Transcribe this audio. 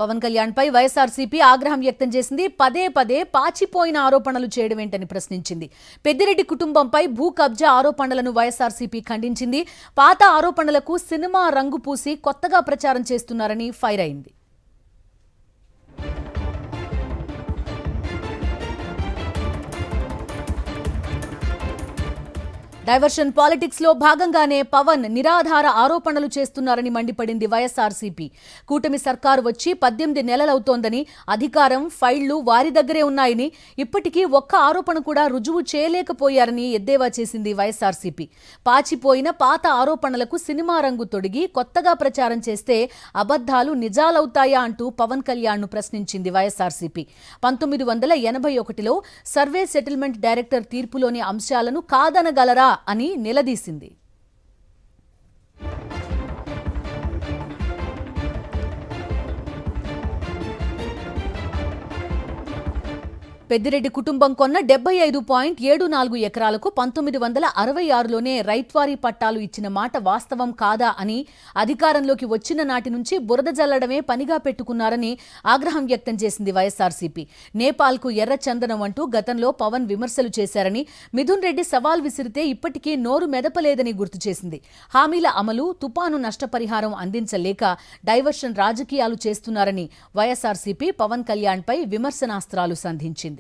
పవన్ కళ్యాణ్ పై వైఎస్ఆర్సీపీ ఆగ్రహం వ్యక్తం చేసింది. పదే పదే పాచిపోయిన ఆరోపణలు చేయడమేంటని ప్రశ్నించింది. పెద్దిరెడ్డి కుటుంబంపై భూ కబ్జా ఆరోపణలను వైఎస్ఆర్సీపీ ఖండించింది. పాత ఆరోపణలకు సినిమా రంగు పూసి కొత్తగా ప్రచారం చేస్తున్నారని ఫైర్ అయింది. డైవర్షన్ పాలిటిక్స్ లో భాగంగానే పవన్ నిరాధార ఆరోపణలు చేస్తున్నారని మండిపడింది వైఎస్ఆర్సీపీ. కూటమి సర్కారు వచ్చి 18 నెలలవుతోందని, అధికారం ఫైళ్లు వారి దగ్గరే ఉన్నాయని, ఇప్పటికీ ఒక్క ఆరోపణ కూడా రుజువు చేయలేకపోయారని ఎద్దేవా చేసింది వైఎస్ఆర్సీపీ. పాచిపోయిన పాత ఆరోపణలకు సినిమా రంగు తొడిగి కొత్తగా ప్రచారం చేస్తే అబద్ధాలు నిజాలవుతాయా అంటూ పవన్ కళ్యాణ్ ను ప్రశ్నించింది వైఎస్ఆర్సీపీ. 1981లో సర్వే సెటిల్మెంట్ డైరెక్టర్ తీర్పులోని అంశాలను కాదనగలరా అని నిలదీసింది. పెద్దిరెడ్డి కుటుంబం కొన్న 75.74 ఎకరాలకు 1966లోనే రైట్వారీ పట్టాలు ఇచ్చిన మాట వాస్తవం కాదా అని, అధికారంలోకి వచ్చిన నాటి నుంచి బురద జల్లడమే పనిగా పెట్టుకున్నారని ఆగ్రహం వ్యక్తం చేసింది వైఎస్ఆర్సీపీ. నేపాల్కు ఎర్ర చందనం అంటూ గతంలో పవన్ విమర్శలు చేశారని, మిథున్ రెడ్డి సవాల్ విసిరితే ఇప్పటికీ నోరు మెదపలేదని గుర్తు చేసింది. హామీల అమలు, తుపాను నష్టపరిహారం అందించలేక డైవర్షన్ రాజకీయాలు చేస్తున్నారని వైఎస్ఆర్సీపీ పవన్ కళ్యాణ్ పై విమర్శనాస్త్రాలు సంధించింది.